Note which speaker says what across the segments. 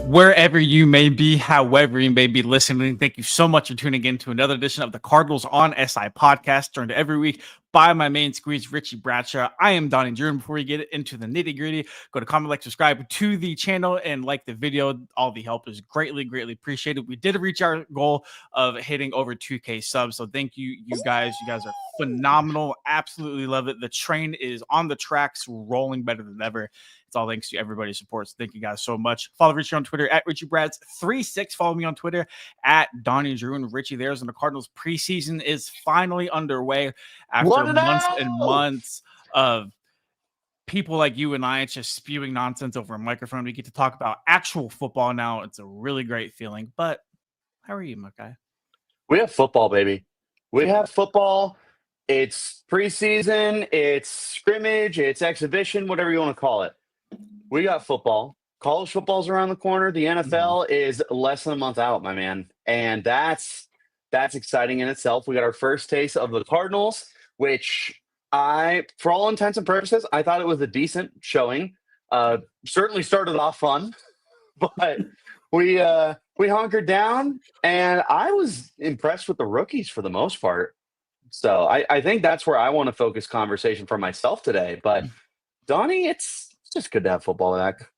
Speaker 1: Wherever you may be, however you may be listening, thank you so much for tuning in to another edition of the Cardinals on SI podcast, joined every week by my main squeeze, Richie Bradshaw. I am Donnie Drew. Before we get into the nitty gritty, go to comment, like, subscribe to the channel, and like the video. All the help is greatly appreciated. We did reach our goal of hitting over 2K subs, so thank you, you guys. You guys are phenomenal. Absolutely love it. The train is on the tracks, rolling better than ever. It's all thanks to everybody's support. So thank you guys so much. Follow Richie on Twitter at RichieBrads36. Follow me on Twitter at Donnie Drew and Richie there's. And the Cardinals preseason is finally underway after months and months of people like you and I just spewing nonsense over a microphone. We get to talk about actual football now. It's a really great feeling. But how are you, my guy?
Speaker 2: We have football, baby. We have football. It's preseason. It's scrimmage. It's exhibition, whatever you want to call it. We got football. College football's around the corner. The NFL is less than a month out, my man. And that's exciting in itself. We got our first taste of the Cardinals, which for all intents and purposes, I thought it was a decent showing. Certainly started off fun, but we hunkered down, and I was impressed with the rookies for the most part. So I think that's where I want to focus conversation for myself today. But Donnie, it's just good to have football back.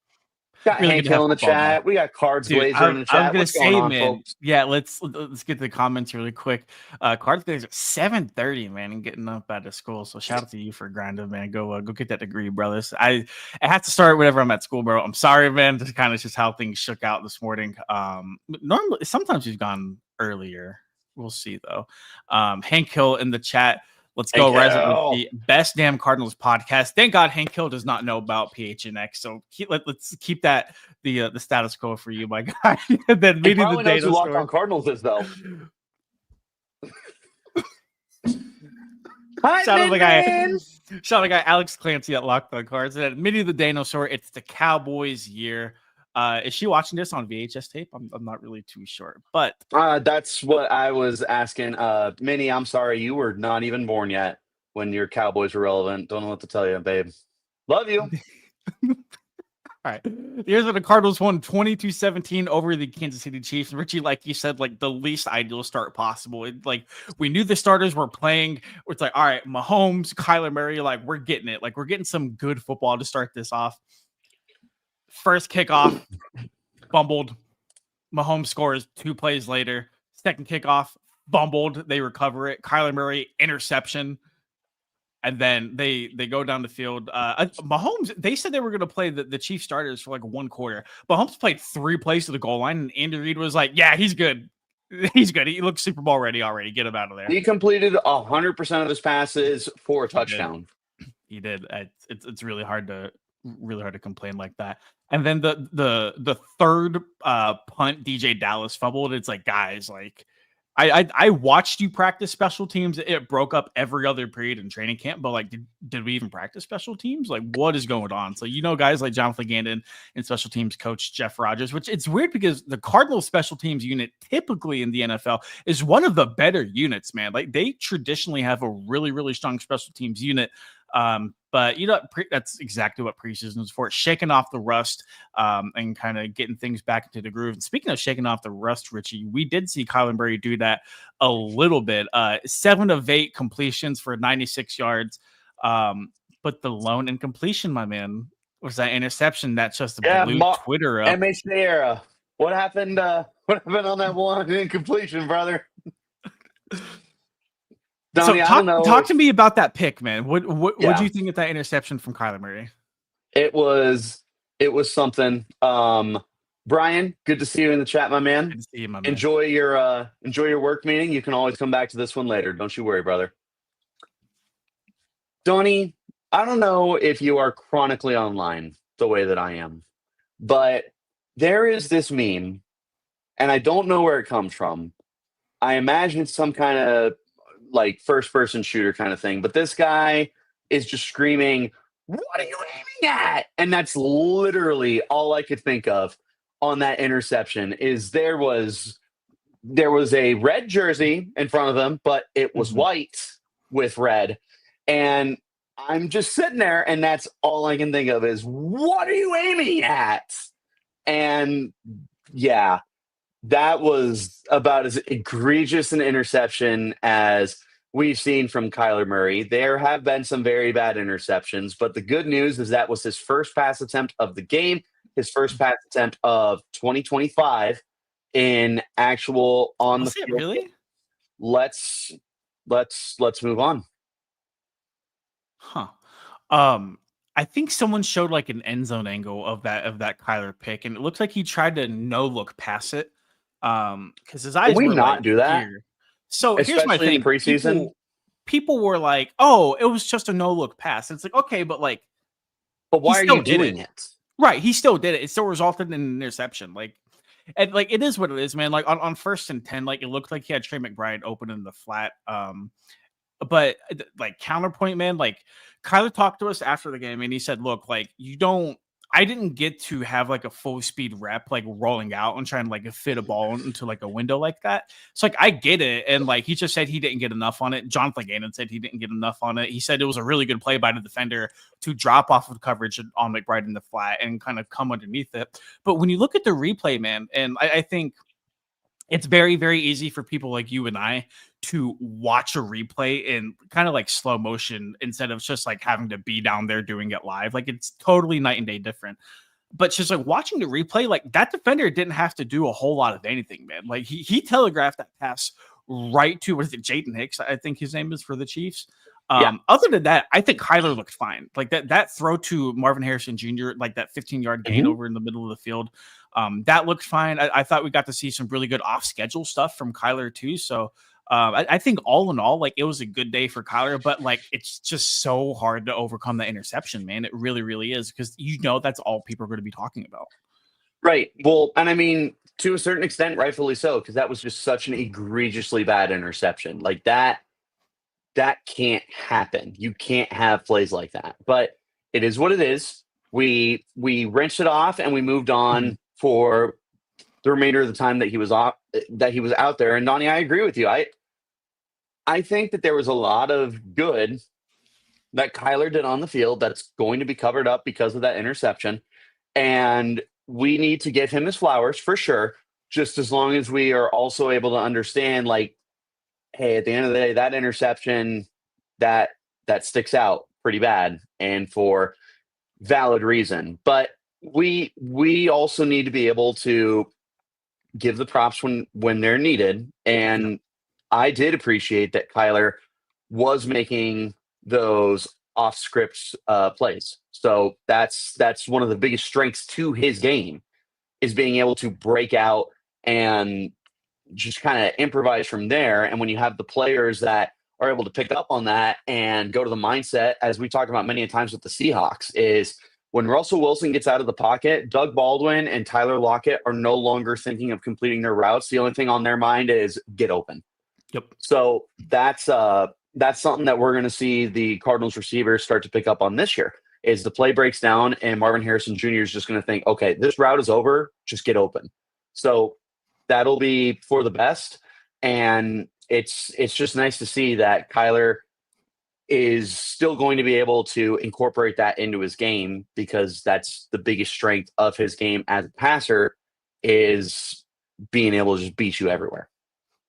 Speaker 2: Got really Hank Hill in the chat. Man. We got Cards Glazer in the chat.
Speaker 1: What's going on, folks? Yeah, let's get to the comments really quick. Cards Glazer at 7:30, man, and getting up out of school. So shout out to you for grinding, man. Go get that degree, brothers. I have to start whenever I'm at school, bro. I'm sorry, man. This kind of just how things shook out this morning. Normally, sometimes we've gone earlier. We'll see though. Hank Hill in the chat. Let's go, Rise Up with the best damn Cardinals podcast. Thank God Hank Hill does not know about PHNX, so let's keep that the status quo for you, my guy. And then meeting the data
Speaker 2: Locked on Cardinals is though.
Speaker 1: Shout out the guy Alex Clancy at Locked on Cards. And meeting the dinosaur, it's the Cowboys year. Is she watching this on VHS tape? I'm not really too sure, but
Speaker 2: that's what I was asking. Minnie, I'm sorry, you were not even born yet when your Cowboys were relevant. Don't know what to tell you, babe. Love you.
Speaker 1: All right. Here's what the Cardinals won 22-17 over the Kansas City Chiefs. And Richie, like you said, like the least ideal start possible. We knew the starters were playing. It's like, all right, Mahomes, Kyler Murray, like we're getting it. Like we're getting some good football to start this off. First kickoff, fumbled. Mahomes scores 2 plays later. Second kickoff, fumbled. They recover it. Kyler Murray, interception. And then they go down the field. Mahomes, they said they were going to play the Chiefs starters for like 1 quarter. Mahomes played 3 plays to the goal line, and Andy Reid was like, yeah, he's good. He's good. He looks Super Bowl ready already. Get him out of there.
Speaker 2: He completed 100% of his passes for a touchdown.
Speaker 1: He did. It's really hard to complain like that. And then the third punt, DJ Dallas fumbled. It's like, guys, like I watched you practice special teams. It broke up every other period in training camp, but like, did we even practice special teams? Like, what is going on? So, guys like Jonathan Gannon and special teams coach Jeff Rodgers, which it's weird because the Cardinals special teams unit typically in the NFL is one of the better units, man. Like they traditionally have a really, really strong special teams unit. But that's exactly what preseason is for. It's shaking off the rust and kind of getting things back into the groove. And speaking of shaking off the rust, Richie, we did see Kyler Murray do that a little bit. 7 of 8 completions for 96 yards. But the lone incompletion, my man, was that interception that just blew Twitter up.
Speaker 2: MHA era. What happened? What happened on that one incompletion, brother?
Speaker 1: Donnie, so talk to me about that pick, man. What do you think of that interception from Kyler Murray?
Speaker 2: It was something. Brian, good to see you in the chat, my man.
Speaker 1: Good to see you, my man.
Speaker 2: Enjoy your work meeting. You can always come back to this one later. Don't you worry, brother. Donnie, I don't know if you are chronically online the way that I am, but there is this meme, and I don't know where it comes from. I imagine it's some kind of like first-person shooter kind of thing, but this guy is just screaming, "What are you aiming at?" And that's literally all I could think of on that interception. Is there was a red jersey in front of him, but it was white with red, and I'm just sitting there, and that's all I can think of is, "What are you aiming at?" And yeah, that was about as egregious an interception as we've seen from Kyler Murray. There have been some very bad interceptions, but the good news is that was his first pass attempt of the game, his first pass attempt of 2025 in actual on the
Speaker 1: Was it
Speaker 2: field.
Speaker 1: really?
Speaker 2: Let's move on.
Speaker 1: Huh. I think someone showed like an end zone angle of that Kyler pick, and it looks like he tried to no look past it. Because his eyes
Speaker 2: Can we
Speaker 1: were
Speaker 2: not
Speaker 1: like
Speaker 2: do that?
Speaker 1: here. So here's my
Speaker 2: Especially in the
Speaker 1: thing.
Speaker 2: preseason.
Speaker 1: People were like, "Oh, it was just a no look pass." It's like, okay, but like,
Speaker 2: But why
Speaker 1: he
Speaker 2: are
Speaker 1: still
Speaker 2: you
Speaker 1: did
Speaker 2: doing
Speaker 1: it.
Speaker 2: it?
Speaker 1: Right? He still did it. It still resulted in an interception. Like, and like it is what it is, man. Like on 1st and 10, like it looked like he had Trey McBride open in the flat. But like counterpoint, man, like Kyler talked to us after the game and he said, look, like I didn't get to have like a full speed rep, like rolling out and trying to like fit a ball into like a window like that. So like I get it. And like he just said he didn't get enough on it. Jonathan Gannon said he didn't get enough on it. He said it was a really good play by the defender to drop off of coverage on McBride in the flat and kind of come underneath it. But when you look at the replay, man, and I think it's very, very easy for people like you and I to watch a replay in kind of like slow motion instead of just like having to be down there doing it live. Like it's totally night and day different. But just like watching the replay, like that defender didn't have to do a whole lot of anything, man. Like he telegraphed that pass right to, what is it, Jaden Hicks, I think his name is, for the Chiefs. Other than that, I think Kyler looked fine. Like that throw to Marvin Harrison Jr., like that 15-yard gain over in the middle of the field, that looked fine. I thought we got to see some really good off-schedule stuff from Kyler too. So I think all in all, like it was a good day for Kyler, but like it's just so hard to overcome the interception, man. It really, really is, because that's all people are going to be talking about.
Speaker 2: Right. Well, and I mean, to a certain extent, rightfully so, because that was just such an egregiously bad interception. Like that can't happen. You can't have plays like that. But it is what it is. We rinsed it off and we moved on for the remainder of the time that he was out there. And Donnie, I agree with you. I think that there was a lot of good that Kyler did on the field that's going to be covered up because of that interception. And we need to give him his flowers for sure, just as long as we are also able to understand, like, hey, at the end of the day, that interception, that sticks out pretty bad and for valid reason. But we also need to be able to give the props when they're needed. And I did appreciate that Kyler was making those off script plays. So that's one of the biggest strengths to his game, is being able to break out and just kind of improvise from there. And when you have the players that are able to pick up on that and go to the mindset, as we talk about many times with the Seahawks, is when Russell Wilson gets out of the pocket, Doug Baldwin and Tyler Lockett are no longer thinking of completing their routes. The only thing on their mind is get open.
Speaker 1: Yep.
Speaker 2: So that's something that we're going to see the Cardinals receivers start to pick up on this year, is the play breaks down and Marvin Harrison Jr. is just going to think, okay, this route is over, just get open. So that'll be for the best. And it's just nice to see that Kyler is still going to be able to incorporate that into his game, because that's the biggest strength of his game as a passer, is being able to just beat you everywhere.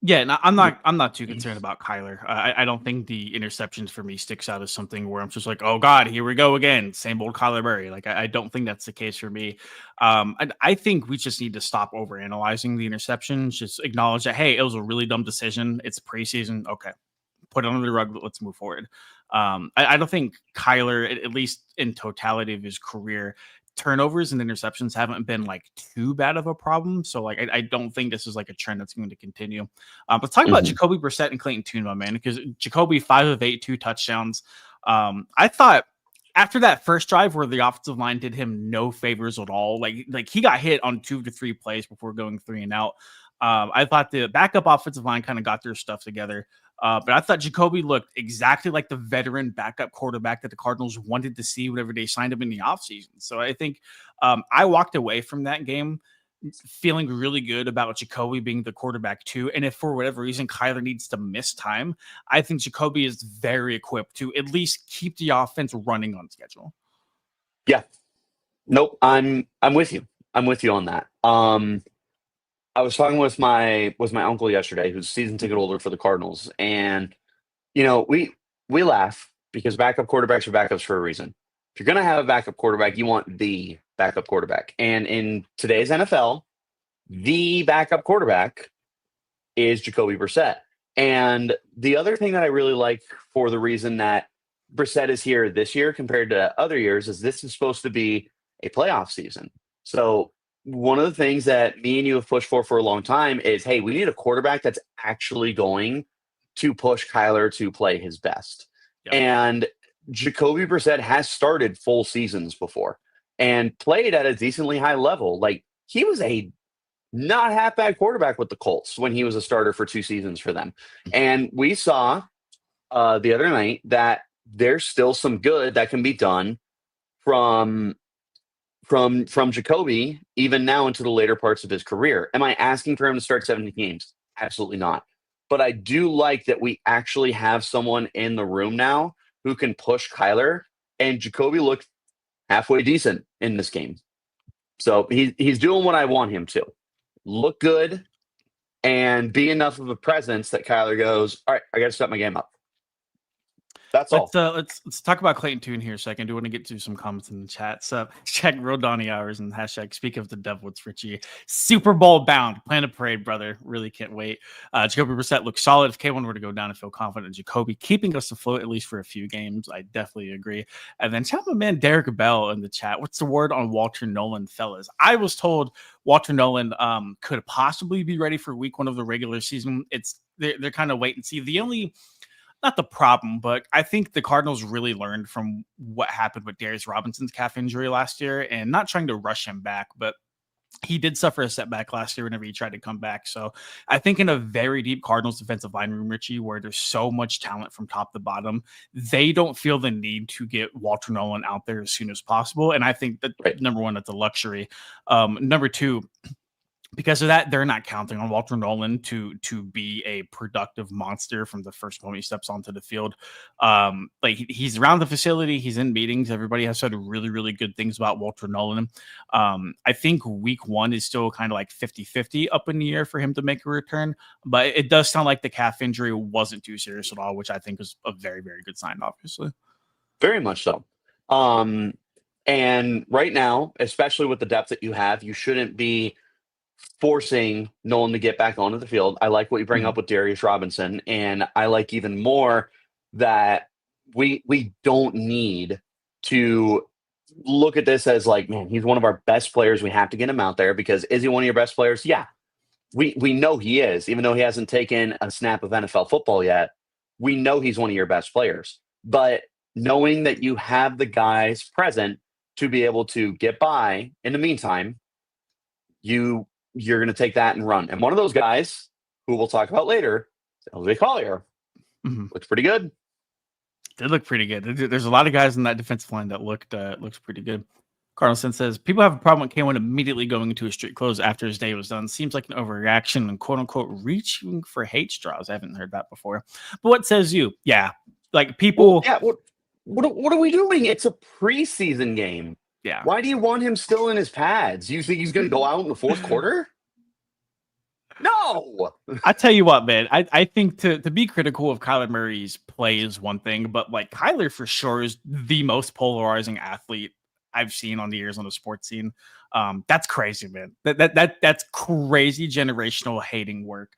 Speaker 1: Yeah, no, I'm not too concerned about Kyler. I don't think the interceptions for me sticks out as something where I'm just like, oh God, here we go again, same old Kyler Murray. Like I don't think that's the case for me. I think we just need to stop overanalyzing the interceptions. Just acknowledge that, hey, it was a really dumb decision. It's preseason. Okay, put it under the rug. Let's move forward. I don't think Kyler, at least in totality of his career, turnovers and interceptions haven't been like too bad of a problem. So like I don't think this is like a trend that's going to continue. Let's talk about Jacoby Brissett and Clayton Ton, my man, because Jacoby 5 of 8, 2 touchdowns. I thought after that first drive where the offensive line did him no favors at all, like he got hit on 2 to 3 plays before going 3 and out. I thought the backup offensive line kind of got their stuff together. But I thought Jacoby looked exactly like the veteran backup quarterback that the Cardinals wanted to see whenever they signed him in the offseason. So I think I walked away from that game feeling really good about Jacoby being the quarterback too. And if for whatever reason Kyler needs to miss time, I think Jacoby is very equipped to at least keep the offense running on schedule.
Speaker 2: Yeah. Nope. I'm with you. I'm with you on that. I was talking with my uncle yesterday, who's season ticket holder for the Cardinals, and we laugh because backup quarterbacks are backups for a reason. If you're gonna have a backup quarterback, you want the backup quarterback. And in today's NFL, the backup quarterback is Jacoby Brissett. And the other thing that I really like for the reason that Brissett is here this year compared to other years is this is supposed to be a playoff season. So one of the things that me and you have pushed for a long time is, hey, we need a quarterback that's actually going to push Kyler to play his best.
Speaker 1: Yep.
Speaker 2: And Jacoby Brissett has started full seasons before and played at a decently high level. Like, he was a not half bad quarterback with the Colts when he was a starter for 2 seasons for them. And we saw the other night that there's still some good that can be done from Jacoby even now into the later parts of his career. Am I asking for him to start 70 games? Absolutely not. But I do like that we actually have someone in the room now who can push Kyler, and Jacoby looked halfway decent in this game. So he's doing what I want him to. Look good and be enough of a presence that Kyler goes, all right, I got to step my game up. That's all.
Speaker 1: Let's talk about Clayton Ton here a second. I do want to get to some comments in the chat. So check Real Donnie Hours and hashtag speak of the devil. It's Richie. Super Bowl bound. Plan a parade, brother. Really can't wait. Jacoby Brissett looks solid. If K1 were to go down, I feel confident in Jacoby keeping us afloat at least for a few games. I definitely agree. And then shout out my man Derek Bell in the chat. What's the word on Walter Nolan, fellas? I was told Walter Nolan could possibly be ready for week 1 of the regular season. They're kind of wait and see. The only not the problem, but I think the Cardinals really learned from what happened with Darius Robinson's calf injury last year, and not trying to rush him back, but he did suffer a setback last year whenever he tried to come back. So I think in a very deep Cardinals defensive line room, Richie, where there's so much talent from top to bottom, they don't feel the need to get Walter Nolan out there as soon as possible. And I think that number one, that's a luxury. Number two, because of that, they're not counting on Walter Nolan to be a productive monster from the first moment he steps onto the field. He's around the facility, he's in meetings. Everybody has said really, really good things about Walter Nolan. I think week 1 is still kind of like 50-50 up in the air for him to make a return, but it does sound like the calf injury wasn't too serious at all, which I think is a very, very good sign, obviously.
Speaker 2: Very much so. And right now, especially with the depth that you have, you shouldn't be forcing Nolan to get back onto the field. I like what you bring up with Darius Robinson, and I like even more that we don't need to look at this as like, man, he's one of our best players. We have to get him out there because is he one of your best players? Yeah, we know he is, even though he hasn't taken a snap of NFL football yet. We know he's one of your best players, but knowing that you have the guys present to be able to get by in the meantime, you're going to take that and run. And one of those guys, who we'll talk about later, LJ Collier, looks pretty good.
Speaker 1: Did look pretty good. There's a lot of guys in that defensive line that looks pretty good. Carlson says, people have a problem with K1 immediately going into a street close after his day was done. Seems like an overreaction and quote-unquote reaching for hate straws. I haven't heard that before. But what says you? Yeah, like people...
Speaker 2: Well, yeah, what are we doing? It's a preseason game.
Speaker 1: Yeah.
Speaker 2: Why do you want him still in his pads? You think he's going to go out in the 4th quarter? No.
Speaker 1: I tell you what, man. I think to be critical of Kyler Murray's play is one thing, but like Kyler for sure is the most polarizing athlete I've seen on the years on the sports scene. That's crazy, man. That's crazy generational hating work.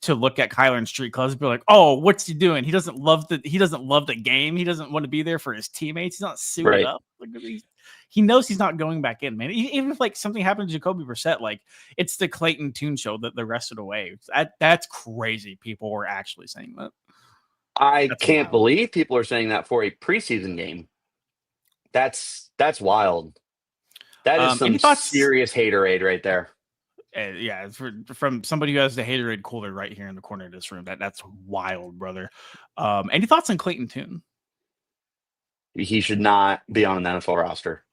Speaker 1: To look at Kyler in street clothes and be like, oh, what's he doing? He doesn't love the game. He doesn't want to be there for his teammates. He's not suited up. Like, he knows he's not going back in, man. Even if like something happened to Jacoby Brissett, like it's the Clayton Ton show that the rest of the way. That's crazy. People were actually saying that.
Speaker 2: I can't believe people are saying that for a preseason game. That's wild. That is some serious haterade right there.
Speaker 1: Yeah, from somebody who has the haterade cooler right here in the corner of this room. That's wild, brother. Any thoughts on Clayton Ton?
Speaker 2: He should not be on an NFL roster.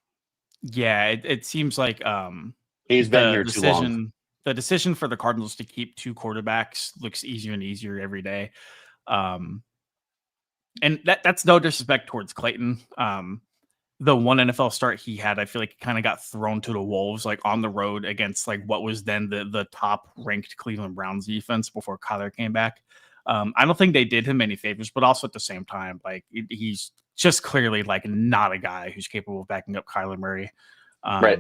Speaker 1: Yeah, it seems like
Speaker 2: he's been here too long.
Speaker 1: The decision for the Cardinals to keep 2 quarterbacks looks easier and easier every day. And that's no disrespect towards Clayton. the one NFL start he had, I feel like he kind of got thrown to the wolves, like on the road against like what was then the top ranked Cleveland Browns defense before Cuader came back. I don't think they did him any favors, but also at the same time, like he's just clearly like not a guy who's capable of backing up Kyler Murray.
Speaker 2: Right.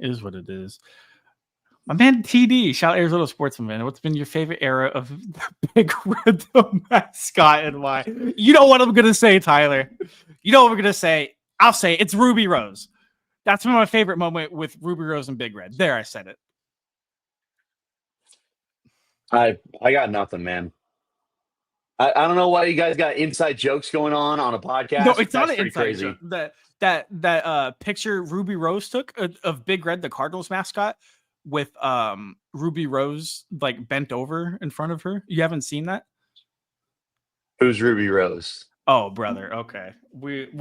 Speaker 1: Is what it is. My man TD, shout out Arizona Sportsman, man. What's been your favorite era of the Big Red the mascot and why? You know what I'm gonna say, Tyler. You know what we're gonna say. I'll say it's Ruby Rose. That's been my favorite moment with Ruby Rose and Big Red. There, I said it.
Speaker 2: I got nothing, man. I don't know why you guys got inside jokes going on a podcast.
Speaker 1: No, it's not an
Speaker 2: pretty
Speaker 1: inside
Speaker 2: crazy.
Speaker 1: joke. That picture Ruby Rose took of Big Red, the Cardinals mascot, with Ruby Rose like bent over in front of her. You haven't seen that?
Speaker 2: Who's Ruby Rose?
Speaker 1: Oh, brother. Okay.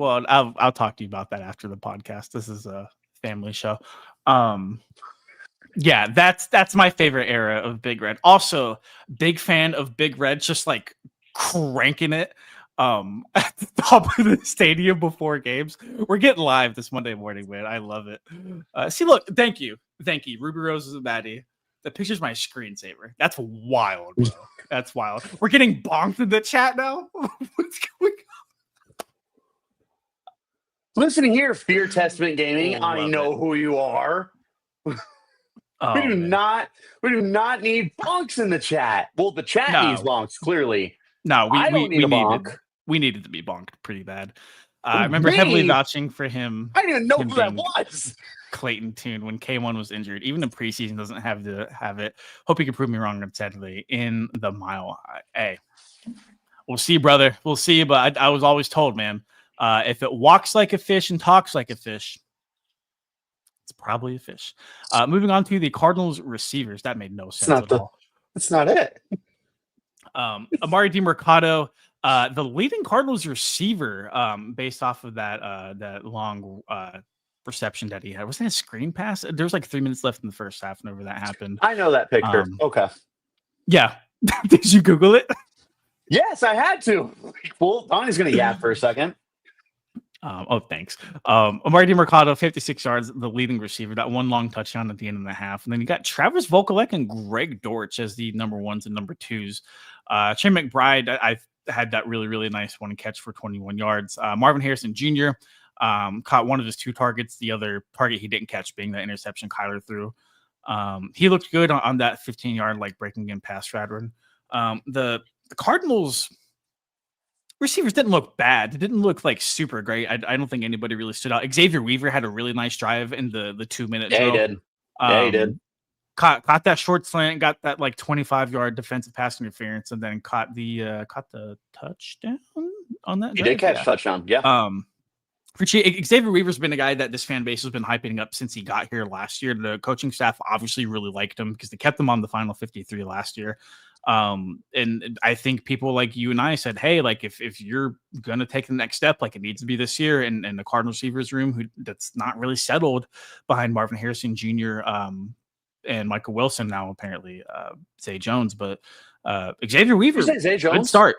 Speaker 1: I'll talk to you about that after the podcast. This is a family show. Yeah, that's my favorite era of Big Red. Also, big fan of Big Red just like cranking it at the top of the stadium before games. We're getting live this Monday morning, man. I love it. See, look, thank you. Ruby Rose is a baddie. The picture's my screensaver. That's wild, bro. That's wild. We're getting bonked in the chat now. What's going on?
Speaker 2: Listen here, Fear Testament Gaming. I know who you are. We do not need bonks in the chat. Well, the chat needs bonks, clearly.
Speaker 1: No,
Speaker 2: I don't need a bonk.
Speaker 1: We needed to be bonked pretty bad. I remember heavily vouching for him.
Speaker 2: I didn't even know who that was.
Speaker 1: Clayton Ton when K1 was injured. Even the preseason doesn't have to have it. Hope you can prove me wrong on Saturday in the Mile High. Hey, we'll see, brother. We'll see. But I was always told, man, if it walks like a fish and talks like a fish, it's probably a fish. Moving on to the Cardinals receivers. That made no sense at all.
Speaker 2: That's not it.
Speaker 1: Amari DiMercado, the leading Cardinals receiver, based off of that long reception that he had. Wasn't that a screen pass? There was like 3 minutes left in the first half whenever that happened.
Speaker 2: I know that picture. Okay.
Speaker 1: Yeah. Did you Google it?
Speaker 2: Yes, I had to. Well, Donnie's going to yap for a second.
Speaker 1: Thanks. Amari DiMercado, 56 yards, the leading receiver. That one long touchdown at the end of the half. And then you got Travis Vokalek and Greg Dortch as the number ones and number twos. Trey McBride, I had that really, really nice one catch for 21 yards. Marvin Harrison Jr. Caught one of his two targets. The other target he didn't catch being the interception Kyler threw. He looked good on that 15-yard like breaking in pass pattern. The Cardinals receivers didn't look bad. It didn't look like super great. I don't think anybody really stood out. Xavier Weaver had a really nice drive in the 2-minute drill.
Speaker 2: He did.
Speaker 1: Caught that short slant, got that like 25-yard defensive pass interference, and then caught the touchdown on that.
Speaker 2: He did catch touchdown. Yeah.
Speaker 1: Xavier Weaver's been a guy that this fan base has been hyping up since he got here last year. The coaching staff obviously really liked him because they kept him on the final 53 last year. And I think people like you and I said, hey, like if you're going to take the next step, like it needs to be this year. And the Cardinals receivers room, that's not really settled behind Marvin Harrison Jr. And Michael Wilson now, apparently Zay Jones, but Xavier Weaver,
Speaker 2: did you say Zay Jones?
Speaker 1: Good start.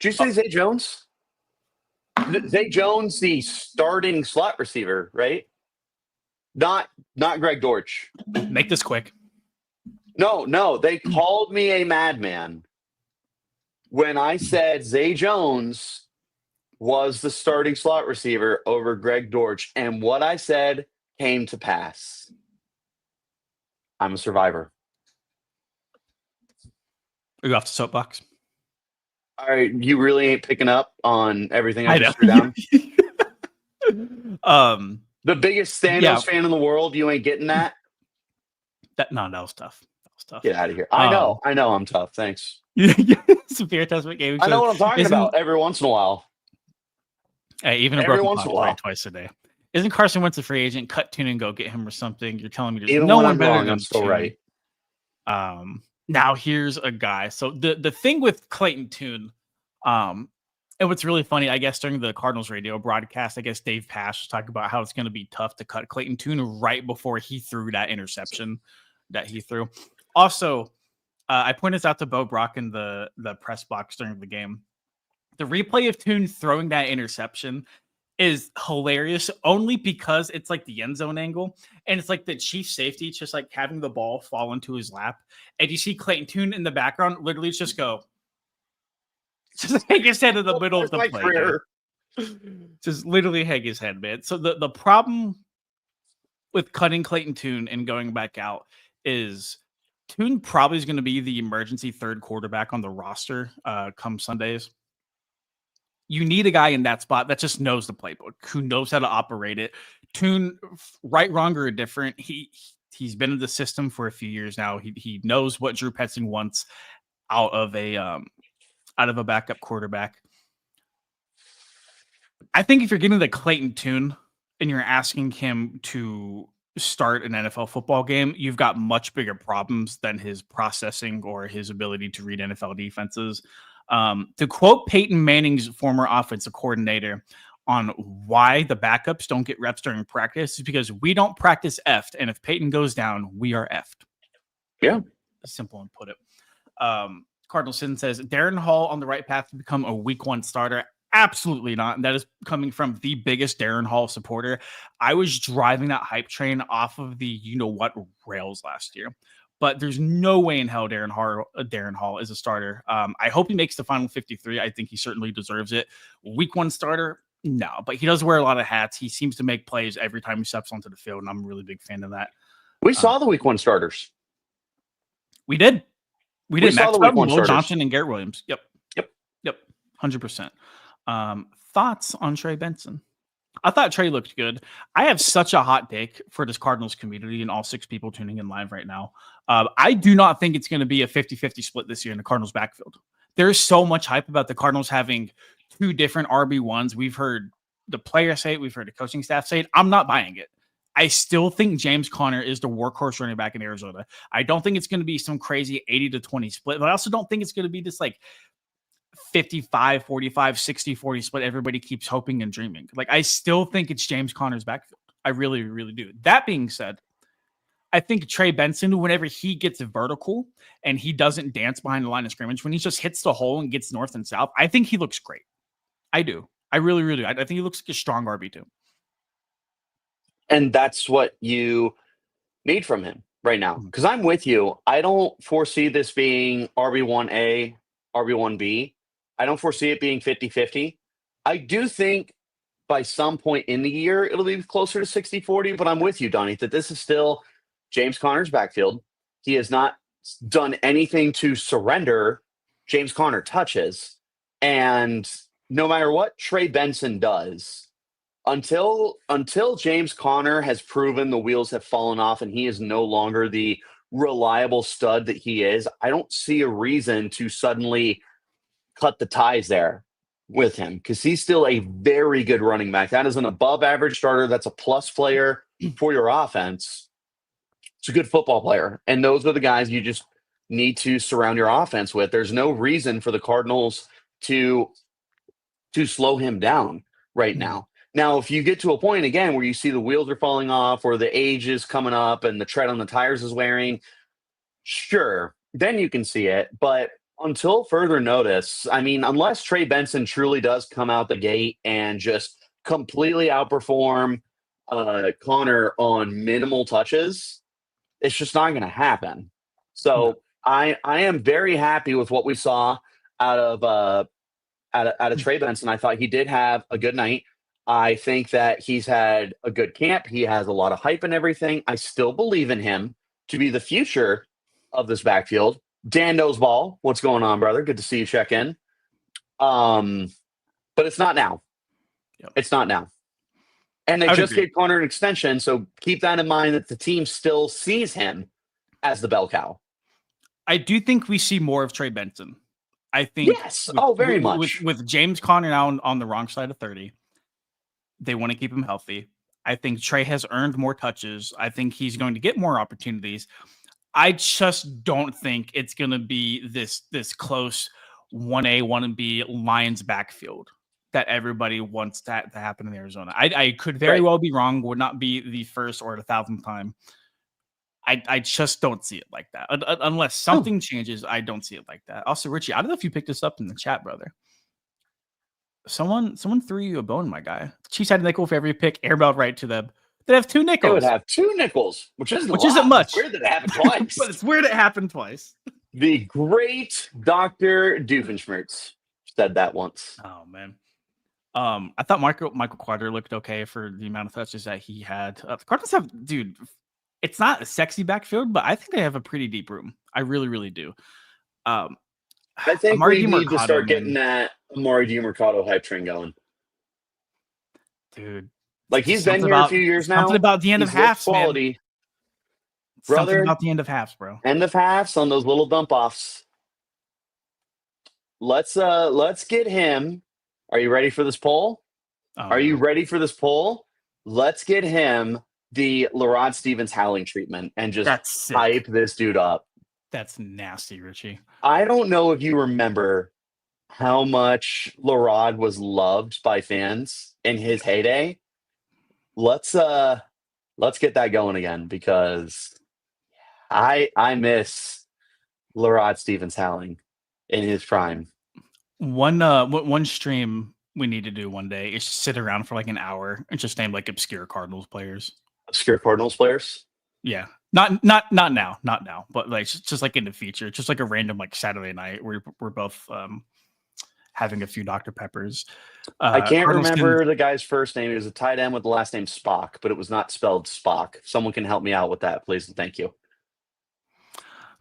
Speaker 2: Did you say Zay Jones? Zay Jones, the starting slot receiver, right? Not Greg Dortch.
Speaker 1: Make this quick.
Speaker 2: No, they called me a madman when I said Zay Jones was the starting slot receiver over Greg Dortch, and what I said came to pass. I'm a survivor.
Speaker 1: Are you off the soapbox?
Speaker 2: All right, you really ain't picking up on everything I just threw down. The biggest Thanos fan in the world, you ain't getting that?
Speaker 1: That was tough.
Speaker 2: Get out of here. I know I'm tough. Thanks.
Speaker 1: Severe Testament Gaming.
Speaker 2: I know what I'm talking about every once in a while.
Speaker 1: Hey, even a broken clock twice a day. Isn't Carson Wentz a free agent? Cut Tune and go get him or something. You're telling me there's
Speaker 2: even
Speaker 1: no
Speaker 2: one
Speaker 1: one better
Speaker 2: wrong,
Speaker 1: than
Speaker 2: I'm still
Speaker 1: Tune.
Speaker 2: right.
Speaker 1: Now here's a guy. So the thing with Clayton Tune, and what's really funny, I guess during the Cardinals radio broadcast, I guess Dave Pasch was talking about how it's going to be tough to cut Clayton Tune right before he threw that interception that he threw. Also, I pointed this out to Bo Brock in the press box during the game. The replay of Tune throwing that interception is hilarious only because it's like the end zone angle and it's like the chief safety just like having the ball fall into his lap. And you see Clayton Ton in the background literally just go, just hang his head in the middle of the play. Just literally hang his head, man. So the problem with cutting Clayton Ton and going back out is Ton probably is going to be the emergency third quarterback on the roster come Sundays. You need a guy in that spot that just knows the playbook, who knows how to operate it. Ton, right, wrong, or indifferent, he's been in the system for a few years now. He knows what Drew Petzing wants out of a backup quarterback. I think if you're getting the Clayton Ton and you're asking him to start an NFL football game, you've got much bigger problems than his processing or his ability to read NFL defenses. To quote Peyton Manning's former offensive coordinator on why the backups don't get reps during practice is because we don't practice effed, and if Peyton goes down, we are effed.
Speaker 2: Yeah.
Speaker 1: Simple and put it. Cardinal Sin says, Darren Hall on the right path to become a week one starter. Absolutely not. And that is coming from the biggest Darren Hall supporter. I was driving that hype train off of the you-know-what rails last year. But there's no way in hell Darren Hall is a starter. I hope he makes the final 53. I think he certainly deserves it. Week one starter, no. But he does wear a lot of hats. He seems to make plays every time he steps onto the field, and I'm a really big fan of that.
Speaker 2: We saw the week one starters.
Speaker 1: We did. We did.
Speaker 2: Saw
Speaker 1: Max
Speaker 2: the week
Speaker 1: Duggan,
Speaker 2: one
Speaker 1: Will
Speaker 2: starters.
Speaker 1: Johnson, and Garrett Williams. Yep. 100%. Thoughts on Trey Benson? I thought Trey looked good. I have such a hot take for this Cardinals community and all 6 people tuning in live right now. I do not think it's going to be a 50-50 split this year in the Cardinals backfield. There's so much hype about the Cardinals having 2 different RB1s. We've heard the players say it. We've heard the coaching staff say it. I'm not buying it. I still think James Conner is the workhorse running back in Arizona. I don't think it's going to be some crazy 80-20 split, but I also don't think it's going to be this like 55, 45, 60, 40 split everybody keeps hoping and dreaming. Like, I still think it's James Conner's backfield. I really, really do. That being said, I think Trey Benson, whenever he gets vertical and he doesn't dance behind the line of scrimmage, when he just hits the hole and gets north and south, I think he looks great. I do. I really, really do. I think he looks like a strong RB2.
Speaker 2: And that's what you need from him right now. Because I'm with you. I don't foresee this being RB1A, RB1B. I don't foresee it being 50-50. I do think by some point in the year, it'll be closer to 60-40, but I'm with you, Donnie, that this is still James Conner's backfield. He has not done anything to surrender James Conner touches. And no matter what Trey Benson does, until James Conner has proven the wheels have fallen off and he is no longer the reliable stud that he is, I don't see a reason to suddenly cut the ties there with him, because he's still a very good running back. That is an above average starter. That's a plus player for your offense. It's a good football player. And those are the guys you just need to surround your offense with. There's no reason for the Cardinals to slow him down right now. Now, if you get to a point again where you see the wheels are falling off or the age is coming up and the tread on the tires is wearing, sure, then you can see it. But until further notice, I mean, unless Trey Benson truly does come out the gate and just completely outperform Conner on minimal touches, it's just not going to happen. So I am very happy with what we saw out of Trey Benson. I thought he did have a good night. I think that he's had a good camp. He has a lot of hype and everything. I still believe in him to be the future of this backfield. Dan knows ball. What's going on, brother? Good to see you check in. But it's not now.
Speaker 1: Yep.
Speaker 2: It's not now. And they just gave Conner an extension, so keep that in mind that the team still sees him as the bell cow.
Speaker 1: I do think we see more of Trey Benson. I think
Speaker 2: yes. Very much.
Speaker 1: With James Conner now on the wrong side of 30, they want to keep him healthy. I think Trey has earned more touches. I think he's going to get more opportunities. I just don't think it's going to be this close 1A, 1B Lions backfield that everybody wants to happen in Arizona. I could very well be wrong. Would not be the first or the 1,000th time. I just don't see it like that. Unless something changes, I don't see it like that. Also, Richie, I don't know if you picked this up in the chat, brother. Someone threw you a bone, my guy. Chiefs had a nickel for every pick, airball right to them. They have 2
Speaker 2: They would
Speaker 1: nickels,
Speaker 2: have 2 nickels, which isn't a
Speaker 1: which isn't
Speaker 2: lot. It's
Speaker 1: much,
Speaker 2: weird that it happened twice.
Speaker 1: but it's weird it happened twice.
Speaker 2: The great Dr. Doofenshmirtz said that once.
Speaker 1: Oh man. I thought Michael Cuader looked okay for the amount of touches that he had. The Cardinals have, dude, it's not a sexy backfield, but I think they have a pretty deep room. I really, really do.
Speaker 2: I think
Speaker 1: Amari
Speaker 2: we need to
Speaker 1: DiMercato,
Speaker 2: start getting
Speaker 1: man.
Speaker 2: that Amari DiMercato hype train going.
Speaker 1: Dude.
Speaker 2: Like, he's been here a few years now.
Speaker 1: Something about the end of halves,
Speaker 2: quality.
Speaker 1: man.
Speaker 2: Brother,
Speaker 1: something about the end of halves, bro.
Speaker 2: End of halves on those little dump offs. Let's get him. Are you ready for this poll? Are you ready for this poll? Let's get him the Larod Stevens howling treatment and just hype this dude up.
Speaker 1: That's nasty, Richie.
Speaker 2: I don't know if you remember how much Larod was loved by fans in his heyday. Let's get that going again, because I miss Larod Stevens howling in his prime.
Speaker 1: One stream we need to do one day is sit around for like an hour and just name like obscure Cardinals players.
Speaker 2: Obscure Cardinals players?
Speaker 1: Yeah. Not now, but like just like in the future, just like a random like Saturday night where we're both having a few Dr. Peppers.
Speaker 2: I can't remember the guy's first name. He was a tight end with the last name Spock, but it was not spelled Spock. Someone can help me out with that, please, and thank you.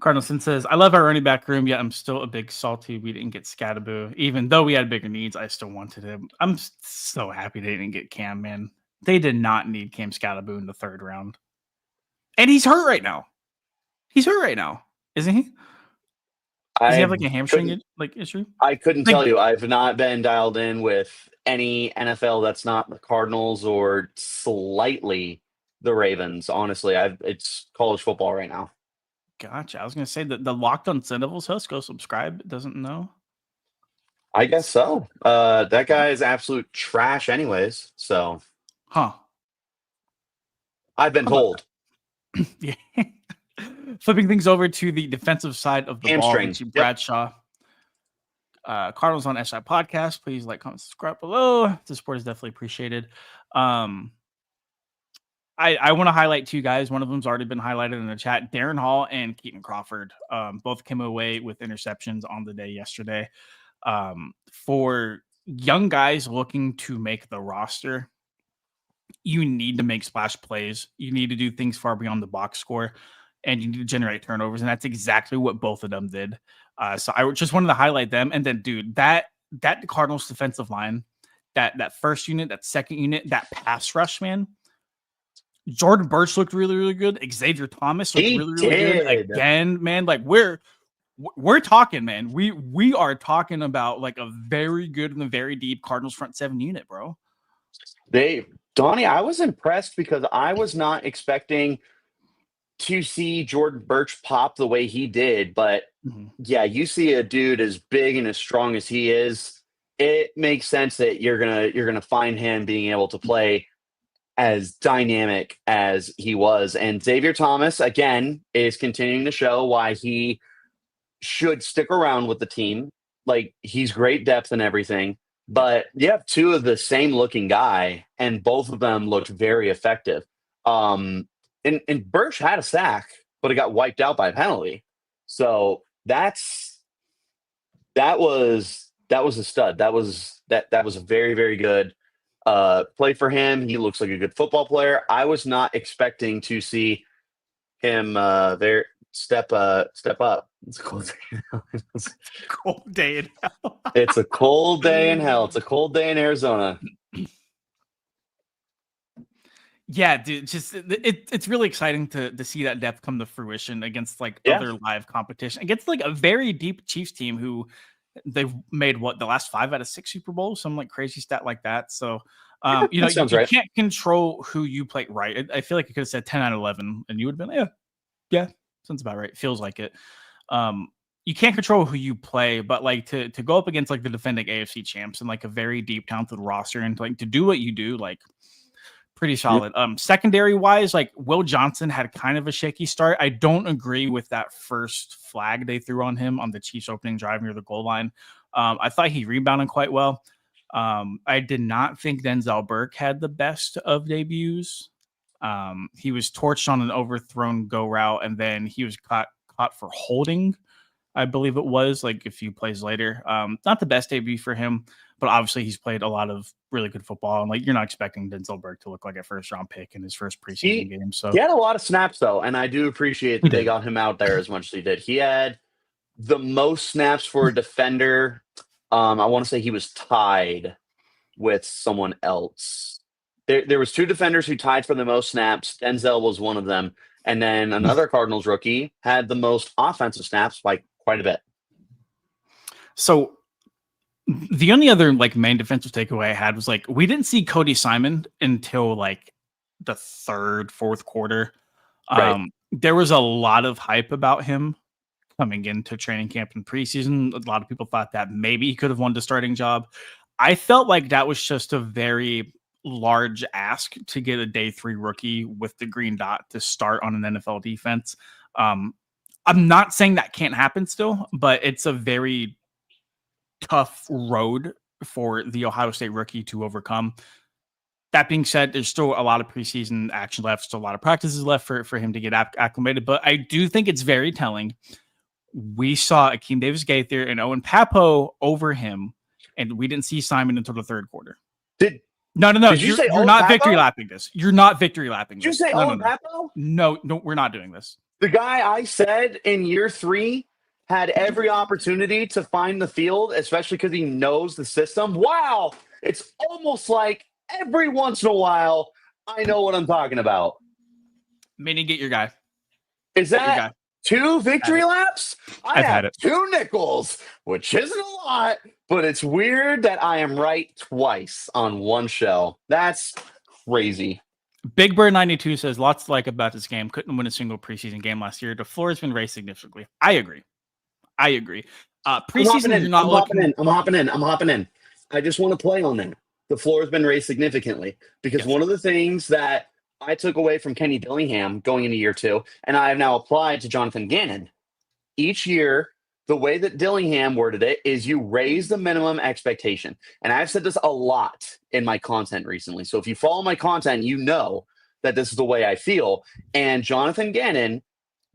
Speaker 1: Cardinalson says, I love our running back room, yet I'm still a big salty we didn't get Scattaboo. Even though we had bigger needs, I still wanted him. I'm so happy they didn't get Cam, man. They did not need Cam Scattaboo in the 3rd round. And he's hurt right now. Isn't he? Does he have like a hamstring issue?
Speaker 2: I couldn't tell you. I've not been dialed in with any NFL that's not the Cardinals or slightly the Ravens. Honestly, it's college football right now.
Speaker 1: Gotcha. I was going to say that the Locked on Sentinels host, go subscribe. Doesn't know.
Speaker 2: I guess so. That guy is absolute trash anyways. So.
Speaker 1: Huh.
Speaker 2: I've been told.
Speaker 1: Yeah. Flipping things over to the defensive side of the ball, Richie Bradshaw. Cardinals on SI Podcast. Please like, comment, subscribe below. The support is definitely appreciated. I want to highlight 2 guys. One of them's already been highlighted in the chat. Darren Hall and Keaton Crawford. Both came away with interceptions on the day yesterday. For young guys looking to make the roster, you need to make splash plays. You need to do things far beyond the box score, and you need to generate turnovers. And that's exactly what both of them did. So I just wanted to highlight them. And then, dude, that Cardinals defensive line, that first unit, that second unit, that pass rush, man. Jordan Burch looked really, really good. Xavier Thomas looked really, really good again, man. Like we're talking, man. We are talking about like a very good and a very deep Cardinals front 7 unit, bro.
Speaker 2: Donnie, I was impressed because I was not expecting to see Jordan Burch pop the way he did. But yeah, you see a dude as big and as strong as he is, it makes sense that you're gonna find him being able to play as dynamic as he was. And Xavier Thomas, again, is continuing to show why he should stick around with the team. Like, he's great depth and everything. But you have 2 of the same looking guy, and both of them looked very effective. And Burch had a sack, but it got wiped out by a penalty. So that was a stud. That was a very, very good play for him. He looks like a good football player. I was not expecting to see him there step up. It's a cold day in hell.
Speaker 1: Cold day in hell.
Speaker 2: It's a cold day in hell. It's a cold day in Arizona.
Speaker 1: Yeah, dude, just it's really exciting to see that depth come to fruition against like other live competition, against like a very deep Chiefs team who they've made the last 5 out of 6 Super Bowls, some like crazy stat like that. So you can't control who you play, right? I feel like you could have said 10 out of 11 and you would have been yeah, sounds about right. Feels like it. You can't control who you play, but like to go up against like the defending AFC champs and like a very deep talented roster and like to do what you do, like pretty solid. Secondary wise, like Will Johnson had kind of a shaky start. I don't agree with that first flag they threw on him on the Chiefs opening drive near the goal line. I thought he rebounded quite well. I did not think Denzel Burke had the best of debuts. He was torched on an overthrown go route, and then he was caught for holding, I believe it was, like a few plays later. Not the best debut for him, but obviously he's played a lot of really good football. And like, you're not expecting Denzel Burke to look like a first round pick in his first preseason game. So
Speaker 2: he had a lot of snaps though, and I do appreciate that they got him out there as much as he did. He had the most snaps for a defender. I want to say he was tied with someone else. There was two defenders who tied for the most snaps. Denzel was one of them. And then another Cardinals rookie had the most offensive snaps by quite a bit.
Speaker 1: So the only other like main defensive takeaway I had was like, we didn't see Cody Simon until like the third, fourth quarter.
Speaker 2: Right.
Speaker 1: There was a lot of hype about him coming into training camp and preseason. A lot of people thought that maybe he could have won the starting job. I felt like that was just a very large ask to get a day 3 rookie with the green dot to start on an NFL defense. I'm not saying that can't happen still, but it's a very tough road for the Ohio State rookie to overcome. That being said, there's still a lot of preseason action left, still a lot of practices left for him to get acclimated, but I do think it's very telling. We saw Akeem Davis-Gaither and Owen Papo over him, and we didn't see Simon until the third quarter. No.
Speaker 2: Did you say
Speaker 1: you're not victory lapping this. You're not victory lapping this.
Speaker 2: Did you say Owen Papo?
Speaker 1: No, we're not doing this.
Speaker 2: The guy I said in year 3 had every opportunity to find the field, especially because he knows the system. Wow. It's almost like every once in a while, I know what I'm talking about.
Speaker 1: Minnie, get your guy.
Speaker 2: Is that 2 victory laps?
Speaker 1: I've had it.
Speaker 2: 2 nickels, which isn't a lot, but it's weird that I am right twice on one show. That's crazy.
Speaker 1: Big Bird 92 says lots to like about this game. Couldn't win a single preseason game last year. The floor has been raised significantly. I agree. Preseason, you're not looking.
Speaker 2: I'm hopping in. I just want to play on that. The floor has been raised significantly because one of the things that I took away from Kenny Dillingham going into year 2, and I have now applied to Jonathan Gannon. Each year, the way that Dillingham worded it is you raise the minimum expectation. And I've said this a lot in my content recently. So if you follow my content, you know that this is the way I feel. And Jonathan Gannon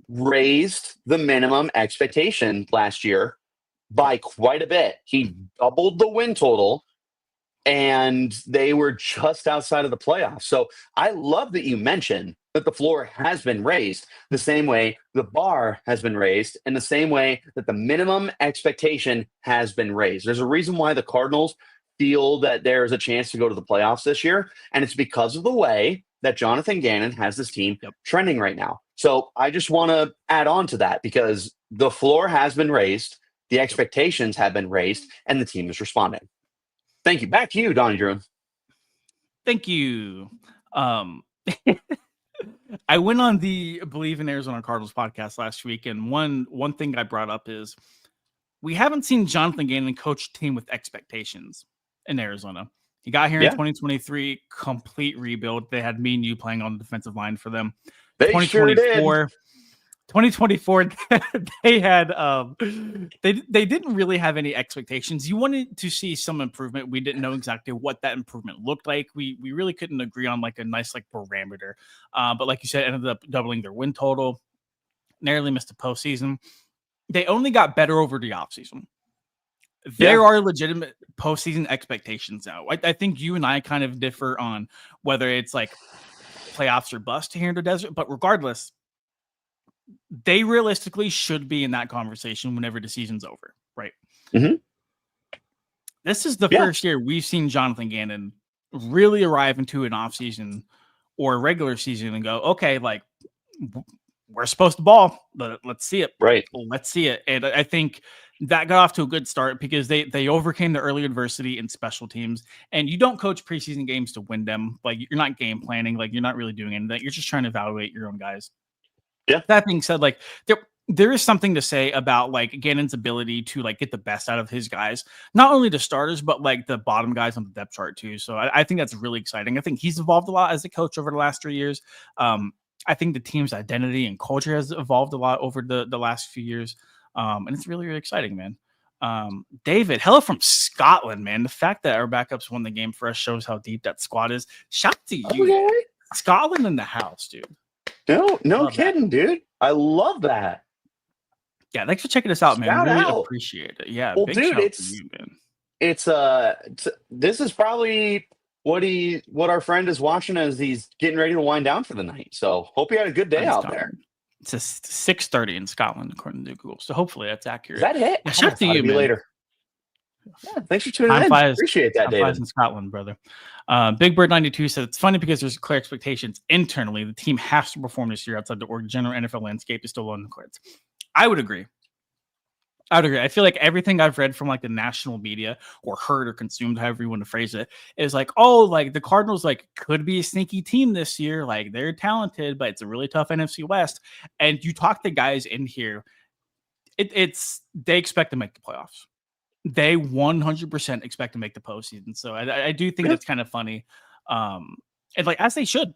Speaker 2: raised the minimum expectation last year by quite a bit. He doubled the win total, and they were just outside of the playoffs. So I love that you mentioned that the floor has been raised the same way the bar has been raised, and the same way that the minimum expectation has been raised. There's a reason why the Cardinals feel that there's a chance to go to the playoffs this year, and it's because of the way that Jonathan Gannon has this team trending right now. So I just want to add on to that because the floor has been raised, the expectations have been raised, and the team is responding. Thank you. Back to you, Donnie Drew.
Speaker 1: Thank you. I went on the Believe in Arizona Cardinals podcast last week, and one thing I brought up is we haven't seen Jonathan Gannon coach a team with expectations in Arizona. He got here in 2023, complete rebuild. They had me and you playing on the defensive line for them.
Speaker 2: They 2024,
Speaker 1: 2024, they had they didn't really have any expectations. You wanted to see some improvement. We didn't know exactly what that improvement looked like. We really couldn't agree on like a nice like parameter. But like you said, ended up doubling their win total. Narrowly missed the postseason. They only got better over the offseason. There are legitimate postseason expectations now. I think you and I kind of differ on whether it's like playoffs or bust here in the desert, but regardless, they realistically should be in that conversation whenever the season's over, right?
Speaker 2: Mm-hmm.
Speaker 1: This is the first year we've seen Jonathan Gannon really arrive into an offseason or a regular season and go, okay, like we're supposed to ball, but let's see it.
Speaker 2: Right.
Speaker 1: Let's see it. And I think that got off to a good start because they overcame the early adversity in special teams. And you don't coach preseason games to win them. Like you're not game planning. Like you're not really doing anything. You're just trying to evaluate your own guys.
Speaker 2: Yeah.
Speaker 1: That being said, like there is something to say about like Gannon's ability to like get the best out of his guys, not only the starters, but like the bottom guys on the depth chart too. So I think that's really exciting. I think he's evolved a lot as a coach over the last 3 years. I think the team's identity and culture has evolved a lot over the last few years. And it's really, really exciting, man. David, hello from Scotland, man. The fact that our backups won the game for us shows how deep that squad is. Shout out to you.
Speaker 2: Okay.
Speaker 1: Scotland in the house, dude.
Speaker 2: No
Speaker 1: Love
Speaker 2: kidding, dude. I love that.
Speaker 1: Yeah, thanks for checking us out, man.
Speaker 2: Shout
Speaker 1: Really
Speaker 2: out.
Speaker 1: appreciate it. Yeah,
Speaker 2: Well,
Speaker 1: big
Speaker 2: dude,
Speaker 1: shout out to you, man.
Speaker 2: This is probably what our friend is watching as he's getting ready to wind down for the night. So hope you had a good day out there.
Speaker 1: It's a 6:30 in Scotland, according to Google. So hopefully that's accurate.
Speaker 2: Is that it?
Speaker 1: Yeah, shout out to you, man.
Speaker 2: Later. Yeah, thanks for tuning in. Appreciate that, David.
Speaker 1: In Scotland, brother. Big Bird 92 said it's funny because there's clear expectations internally. The team has to perform this year outside the general NFL landscape is still on the cards. I would agree. I feel like everything I've read from like the national media or heard or consumed, however you want to phrase it, is like, oh, like the Cardinals like could be a sneaky team this year. Like they're talented, but it's a really tough NFC West. And you talk to guys in here, they expect to make the playoffs. They 100% expect to make the postseason. So I do think that's kind of funny. And like as they should.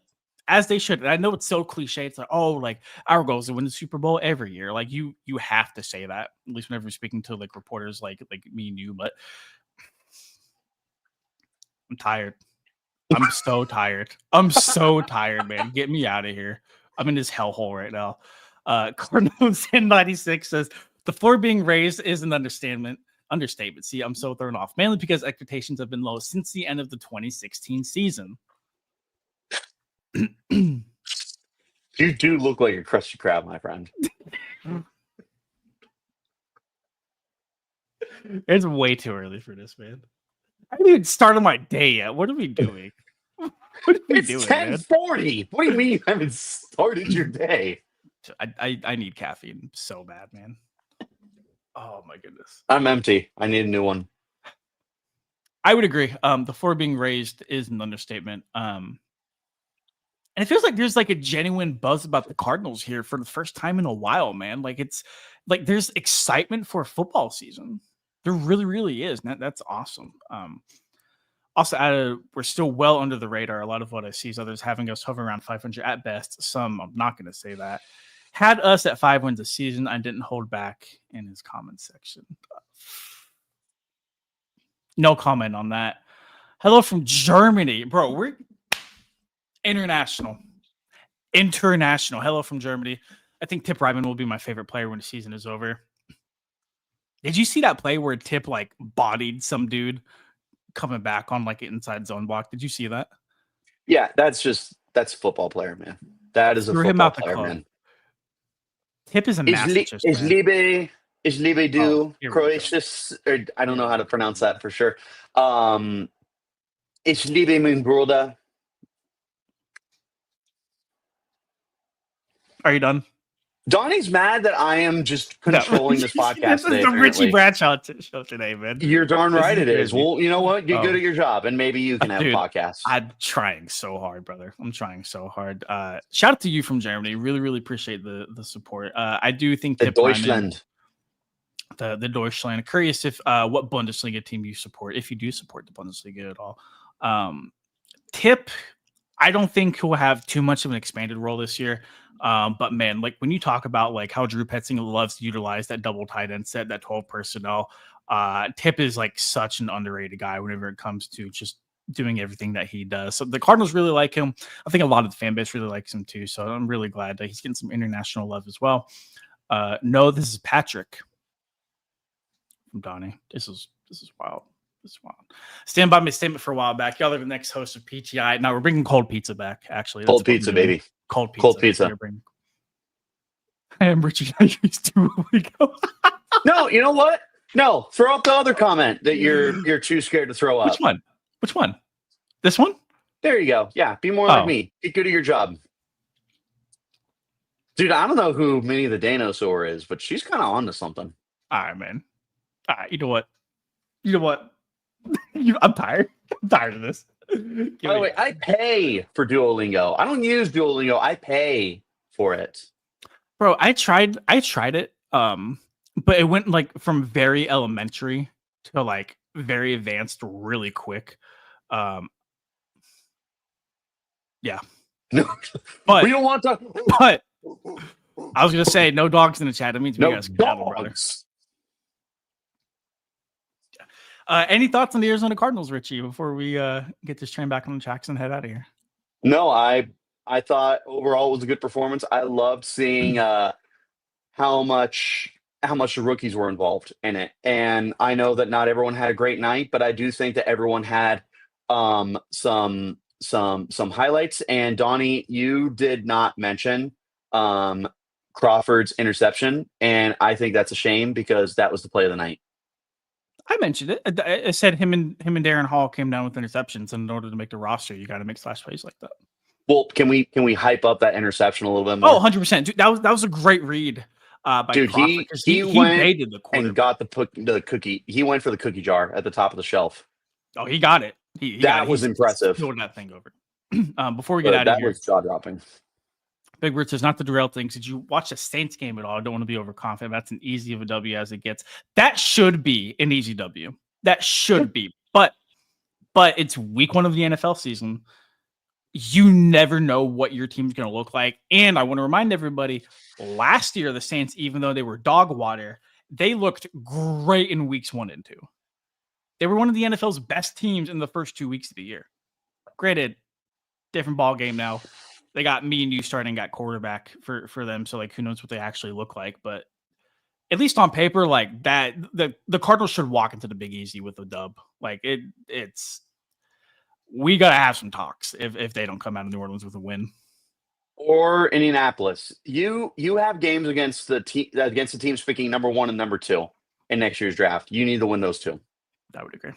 Speaker 1: And I know it's so cliche. It's like, oh, like our goal is to win the Super Bowl every year. Like you have to say that, at least whenever you're speaking to like reporters like me and you. But I'm tired. I'm so tired. I'm so tired, man. Get me out of here. I'm in this hellhole right now. Cardinals in 96 says the floor being raised is an understatement. See, I'm so thrown off, mainly because expectations have been low since the end of the 2016 season.
Speaker 2: You do look like a Krusty Krab, my friend.
Speaker 1: It's way too early for this, man. I haven't even started my day yet. What are we doing?
Speaker 2: It's 10:40. What do you mean you haven't started your day?
Speaker 1: I need caffeine so bad, man. Oh my goodness.
Speaker 2: I'm empty. I need a new one.
Speaker 1: I would agree. The floor being raised is an understatement. And it feels like there's like a genuine buzz about the Cardinals here for the first time in a while, man. Like it's like there's excitement for football season. There really, really is. And that's awesome. Also, we're still well under the radar. A lot of what I see is others having us hover around 500 at best. Some, I'm not going to say that. Had us at 5 wins a season. I didn't hold back in his comment section. No comment on that. Hello from Germany. Bro, we're international. Hello from Germany. I think Tip Ryman will be my favorite player when the season is over. Did you see that play where Tip like bodied some dude coming back on like an inside zone block? Did you see that?
Speaker 2: Yeah, that's a football player, man. That is a football player, man.
Speaker 1: Tip is a masochist.
Speaker 2: Is Liebe do Croatius? Or I don't know how to pronounce that for sure. Is Liebe mein Bruder?
Speaker 1: Are you done?
Speaker 2: Donnie's mad that I am just controlling this podcast.
Speaker 1: This is the Richie Bradshaw show today, man.
Speaker 2: You're darn right it is. Well, you know what? Get good at your job, and maybe you can have a podcast.
Speaker 1: I'm trying so hard, brother. I'm trying so hard. Shout out to you from Germany. Really, really appreciate the support. I do think
Speaker 2: the Deutschland.
Speaker 1: The Deutschland. Curious if what Bundesliga team you support, if you do support the Bundesliga at all. Tip, I don't think he'll have too much of an expanded role this year. But man, like when you talk about like how Drew Petzing loves to utilize that double tight end set, that 12 personnel, Tip is like such an underrated guy whenever it comes to just doing everything that he does. So the Cardinals really like him. I think a lot of the fan base really likes him too. So I'm really glad that he's getting some international love as well. No, this is Patrick from Donnie. This is wild. This is wild. Stand by my statement for a while back. Y'all are the next host of PTI. Now we're bringing cold pizza back. Actually,
Speaker 2: cold pizza, baby.
Speaker 1: Cold pizza. I am Richie. I used to go.
Speaker 2: No, you know what? No, throw up the other comment that you're too scared to throw up.
Speaker 1: Which one? This one?
Speaker 2: There you go. Yeah, be more like me. Get good at your job. Dude, I don't know who Minnie the Dinosaur is, but she's kind of onto something.
Speaker 1: All right, man. All right, you know what? I'm tired. I'm tired of this.
Speaker 2: By the way, I pay for Duolingo. I don't use Duolingo. I pay for it.
Speaker 1: Bro, I tried it. But it went like from very elementary to like very advanced really quick. Yeah.
Speaker 2: No,
Speaker 1: but
Speaker 2: we don't want to.
Speaker 1: But I was gonna say no dogs in the chat. That means we got skedaddle, brother. Any thoughts on the Arizona Cardinals, Richie, before we get this train back on the tracks and head out of here?
Speaker 2: No, I thought overall it was a good performance. I loved seeing how much the rookies were involved in it. And I know that not everyone had a great night, but I do think that everyone had some highlights. And Donnie, you did not mention Crawford's interception, and I think that's a shame because that was the play of the night.
Speaker 1: I mentioned it. I said him and Darren Hall came down with interceptions, and in order to make the roster, you got to make splash plays like that.
Speaker 2: Well, can we hype up that interception a little bit more?
Speaker 1: Oh, 100%. Dude, that was a great read by
Speaker 2: Dude,
Speaker 1: Crawford.
Speaker 2: he went
Speaker 1: baited the quarterback
Speaker 2: and got the cookie. He went for the cookie jar at the top of the shelf.
Speaker 1: Oh, he got it.
Speaker 2: That was impressive.
Speaker 1: He that thing over. Before we get out of here,
Speaker 2: that was jaw-dropping.
Speaker 1: Big Rich says, not to derail things. Did you watch the Saints game at all? I don't want to be overconfident. That's an easy of a W as it gets. That should be an easy W. That should be. But it's week 1 of the NFL season. You never know what your team's going to look like. And I want to remind everybody, last year, the Saints, even though they were dog water, they looked great in weeks 1 and 2. They were one of the NFL's best teams in the first 2 weeks of the year. Granted, different ball game now. They got me and you starting at quarterback for them. So like, who knows what they actually look like, but at least on paper, like that, the Cardinals should walk into the Big Easy with a dub. Like we got to have some talks if they don't come out of New Orleans with a win.
Speaker 2: Or Indianapolis. You have games against the teams picking number 1 and number 2 in next year's draft. You need to win those 2.
Speaker 1: I would agree.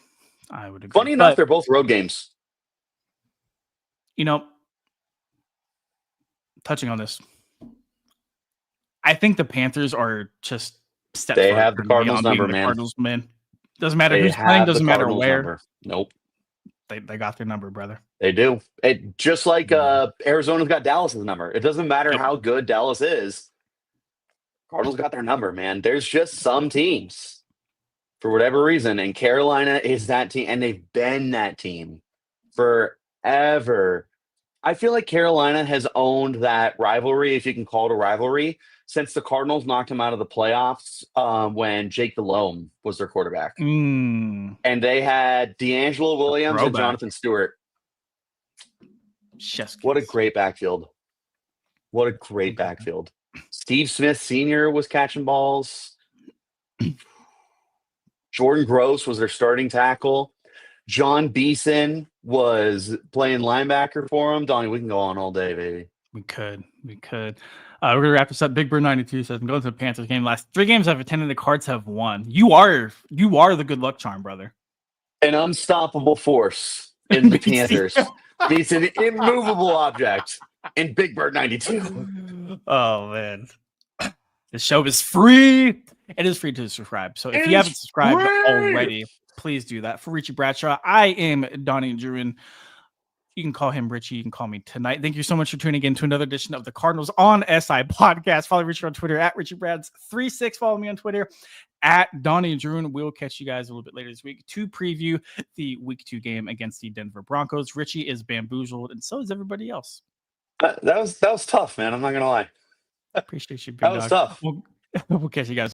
Speaker 2: Funny enough, they're both road games.
Speaker 1: You know, touching on this, I think the Panthers are just steps.
Speaker 2: They have the Cardinals number, man.
Speaker 1: Cardinals, man. Doesn't matter who's playing. Doesn't matter where.
Speaker 2: Number. Nope.
Speaker 1: They got their number, brother.
Speaker 2: They do. It just like Arizona's got Dallas's number. It doesn't matter how good Dallas is. Cardinals got their number, man. There's just some teams for whatever reason, and Carolina is that team, and they've been that team forever. I feel like Carolina has owned that rivalry, if you can call it a rivalry, since the Cardinals knocked them out of the playoffs when Jake Delhomme was their quarterback. And they had D'Angelo Williams and Jonathan Stewart. What a great backfield. What a great backfield. Steve Smith Sr. was catching balls. Jordan Gross was their starting tackle. John Beeson was playing linebacker for him. Donnie, we can go on all day, baby.
Speaker 1: We could. We're going to wrap this up. Big Bird 92 says, I'm going to the Panthers game. Last 3 games I've attended, the Cards have won. You are the good luck charm, brother.
Speaker 2: An unstoppable force in the Panthers. He's an immovable object in Big Bird 92.
Speaker 1: Oh, man. The show is free. It is free to subscribe. So if you haven't subscribed already, please do that. For Richie Bradshaw, I am Donnie Druin. You can call him Richie. You can call me tonight. Thank you so much for tuning in to another edition of the Cardinals on SI podcast. Follow Richie on Twitter at RichieBrads36. Follow me on Twitter at Donnie Druin. We'll catch you guys a little bit later this week to preview the week 2 game against the Denver Broncos. Richie is bamboozled, and so is everybody else.
Speaker 2: That was tough, man. I'm not going to lie.
Speaker 1: I appreciate you.
Speaker 2: That was tough.
Speaker 1: We'll catch you guys.